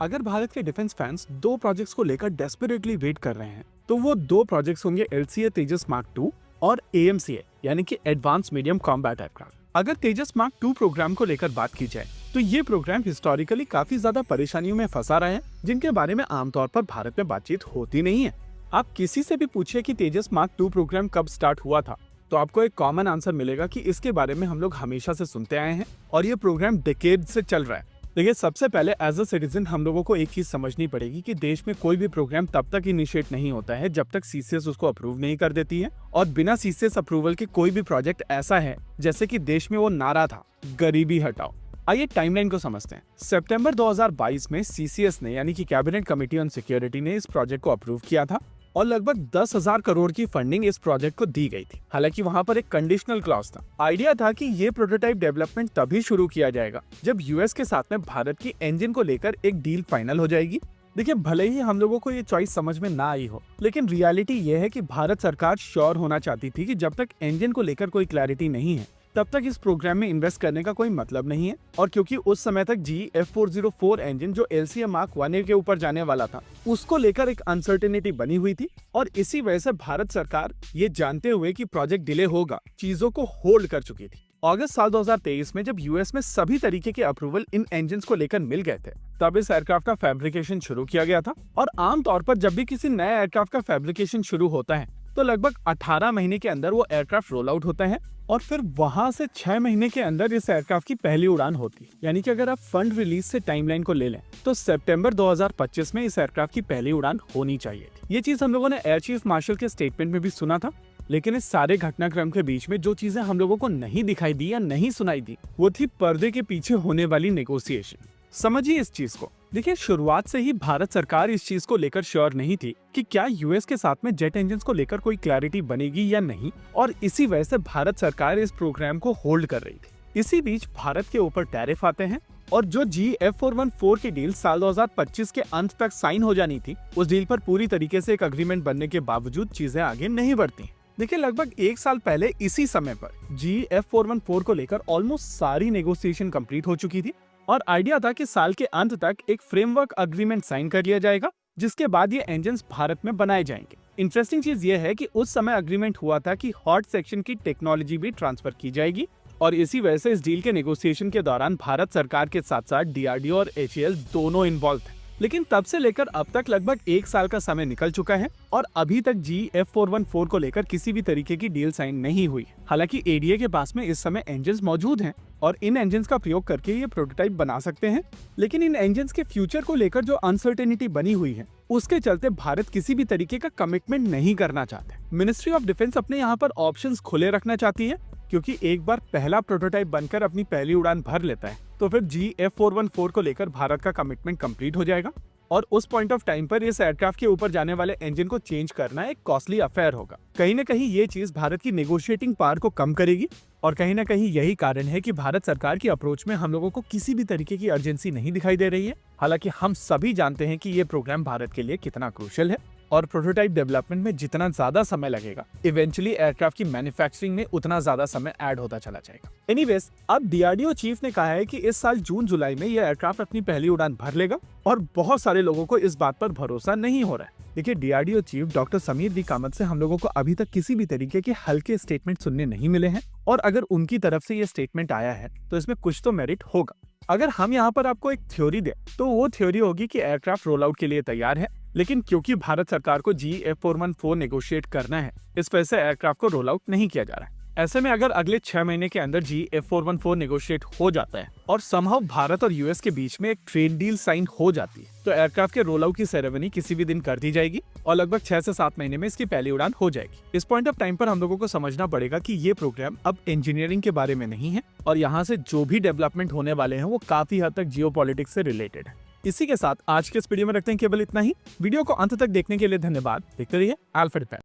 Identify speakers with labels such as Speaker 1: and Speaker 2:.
Speaker 1: अगर भारत के defence fans दो प्रोजेक्ट्स को लेकर डेस्परेटली वेट कर रहे हैं तो वो दो प्रोजेक्ट्स होंगे LCA तेजस मार्क 2 और AMCA यानी कि एडवांस मीडियम कॉम्बैट एयरक्राफ्ट। अगर तेजस मार्क 2 प्रोग्राम को लेकर बात की जाए तो ये प्रोग्राम हिस्टोरिकली काफी ज्यादा परेशानियों में फंसा रहा है, जिनके बारे में आमतौर पर भारत में बातचीत होती नहीं है। आप किसी से भी पूछिए कि तेजस मार्क 2 प्रोग्राम कब स्टार्ट हुआ था तो आपको एक कॉमन आंसर मिलेगा कि इसके बारे में हम लोग हमेशा से सुनते आए हैं और ये प्रोग्राम डिकेड से चल रहा है। देखिए, सबसे पहले एज अ सिटीजन हम लोगों को एक चीज समझनी पड़ेगी कि देश में कोई भी प्रोग्राम तब तक इनिशिएट नहीं होता है जब तक CCS उसको अप्रूव नहीं कर देती है, और बिना CCS अप्रूवल के कोई भी प्रोजेक्ट ऐसा है जैसे कि देश में वो नारा था, गरीबी हटाओ। आइए टाइमलाइन को समझते हैं। सितंबर 2022 में CCS ने यानी कि कैबिनेट कमेटी ऑन सिक्योरिटी ने इस प्रोजेक्ट को अप्रूव किया था और लगभग 10,000 करोड़ की फंडिंग इस प्रोजेक्ट को दी गई थी। हालांकि वहां पर एक कंडीशनल क्लॉज था। आइडिया था कि ये प्रोटोटाइप डेवलपमेंट तभी शुरू किया जाएगा जब US के साथ में भारत की इंजन को लेकर एक डील फाइनल हो जाएगी। देखिए, भले ही हम लोगों को ये चॉइस समझ में ना आई हो, लेकिन रियलिटी ये है कि भारत सरकार श्योर होना चाहती थी कि जब तक इंजन को लेकर कोई क्लैरिटी नहीं है तब तक इस प्रोग्राम में इन्वेस्ट करने का कोई मतलब नहीं है। और क्योंकि उस समय तक GE-F404 इंजन जो LCA मार्क 1A के ऊपर जाने वाला था उसको लेकर एक अनसर्टेनिटी बनी हुई थी, और इसी वजह से भारत सरकार ये जानते हुए कि प्रोजेक्ट डिले होगा चीजों को होल्ड कर चुकी थी। अगस्त साल 2023 में जब US में सभी तरीके के अप्रूवल इन इंजन को लेकर मिल गए थे तब इस एयरक्राफ्ट का फैब्रिकेशन शुरू किया गया था। और आमतौर पर जब भी किसी नए एयरक्राफ्ट का फैब्रिकेशन शुरू होता है तो लगभग 18 महीने के अंदर वो एयरक्राफ्ट रोल आउट होता है और फिर वहां से 6 महीने के अंदर इस एयरक्राफ्ट की पहली उड़ान होती है। यानी कि अगर आप फंड रिलीज से टाइमलाइन को ले लें तो सितंबर 2025 में इस एयरक्राफ्ट की पहली उड़ान होनी चाहिए थी। ये चीज हम लोगों ने एयर चीफ मार्शल के स्टेटमेंट में भी सुना था, लेकिन इस सारे घटनाक्रम के बीच में जो चीजें हम लोगों को नहीं दिखाई दी या नहीं सुनाई दी वो थी पर्दे के पीछे होने वाली नेगोशिएशन। समझिए इस चीज को। देखिए, शुरुआत से ही भारत सरकार इस चीज को लेकर श्योर नहीं थी कि क्या US के साथ में जेट इंजन को लेकर कोई क्लैरिटी बनेगी या नहीं, और इसी वजह से भारत सरकार इस प्रोग्राम को होल्ड कर रही थी। इसी बीच भारत के ऊपर टैरिफ आते हैं और जो GE-F414 की डील साल 2025 के अंत तक साइन हो जानी थी उस डील पर पूरी तरीके से एक अग्रीमेंट बनने के बावजूद चीजें आगे नहीं बढ़ती। देखिए, लगभग एक साल पहले इसी समय पर GE-F414 को लेकर ऑलमोस्ट सारी नेगोशिएशन कंप्लीट हो चुकी थी और आइडिया था कि साल के अंत तक एक फ्रेमवर्क अग्रीमेंट साइन कर लिया जाएगा जिसके बाद ये इंजन्स भारत में बनाए जाएंगे। इंटरेस्टिंग चीज ये है कि उस समय अग्रीमेंट हुआ था कि हॉट सेक्शन की टेक्नोलॉजी भी ट्रांसफर की जाएगी, और इसी वजह से इस डील के नेगोशिएशन के दौरान भारत सरकार के साथ साथ DRDO और HAL दोनों इन्वॉल्व थे। लेकिन तब से लेकर अब तक लगभग एक साल का समय निकल चुका है और अभी तक GE-F414 को लेकर किसी भी तरीके की डील साइन नहीं हुई। हालांकि ADA के पास में इस समय इंजन्स मौजूद हैं और इन इंजन्स का प्रयोग करके ये प्रोटोटाइप बना सकते हैं, लेकिन इन इंजन्स के फ्यूचर को लेकर जो अनसर्टेनिटी बनी हुई है उसके चलते भारत किसी भी तरीके का कमिटमेंट नहीं करना चाहते। मिनिस्ट्री ऑफ डिफेंस अपने यहाँ पर ऑप्शंस खुले रखना चाहती है, क्योंकि एक बार पहला प्रोटोटाइप बनकर अपनी पहली उड़ान भर लेता है तो फिर GE-F414 को लेकर भारत का कमिटमेंट कंप्लीट हो जाएगा और उस पॉइंट ऑफ टाइम पर इस एयरक्राफ्ट के ऊपर जाने वाले इंजन को चेंज करना एक कॉस्टली अफेयर होगा। कहीं न कहीं ये चीज भारत की नेगोशिएटिंग पावर को कम करेगी और कहीं न कहीं यही कारण है कि भारत सरकार की अप्रोच में हम लोगों को किसी भी तरीके की अर्जेंसी नहीं दिखाई दे रही है। हालांकि हम सभी जानते हैं कि ये प्रोग्राम भारत के लिए कितना क्रूशियल है और प्रोटोटाइप डेवलपमेंट में जितना ज्यादा समय लगेगा इवेंचुअली एयरक्राफ्ट की मैन्युफैक्चरिंग में उतना ज्यादा समय ऐड होता चला जाएगा। एनीवेज, अब DRDO चीफ ने कहा है कि इस साल जून जुलाई में यह एयरक्राफ्ट अपनी पहली उड़ान भर लेगा और बहुत सारे लोगों को इस बात पर भरोसा नहीं हो रहा है। देखिए, DRDO chief doctor Sameer V Kamat से हम लोगों को अभी तक किसी भी तरीके के हल्के स्टेटमेंट सुनने नहीं मिले हैं, और अगर उनकी तरफ से ये स्टेटमेंट आया है तो इसमें कुछ तो मेरिट होगा। अगर हम यहाँ पर आपको एक थ्योरी दें तो वो थ्योरी होगी कि एयरक्राफ्ट रोल आउट के लिए तैयार है, लेकिन क्योंकि भारत सरकार को GE-F414 नेगोशिएट करना है इस वजह से एयरक्राफ्ट को रोल आउट नहीं किया जा रहा है। ऐसे में अगर अगले 6 महीने के अंदर GE-F414 नेगोशिएट हो जाता है और समहाउ भारत और US के बीच में एक ट्रेड डील साइन हो जाती है तो एयरक्राफ्ट के रोल आउट की सेरेमनी किसी भी दिन कर दी जाएगी और लगभग 6 से 7 महीने में इसकी पहली उड़ान हो जाएगी। इस पॉइंट ऑफ टाइम पर हम लोगों को समझना पड़ेगा कि ये प्रोग्राम अब इंजीनियरिंग के बारे में नहीं है और यहाँ से जो भी डेवलपमेंट होने वाले हैं वो काफी हद तक जियोपॉलिटिक्स से रिलेटेड है। इसी के साथ आज के इस वीडियो में रखते हैं केवल इतना ही। वीडियो को अंत तक देखने के लिए धन्यवाद। देखते रहिए अल्फा डिफेंस।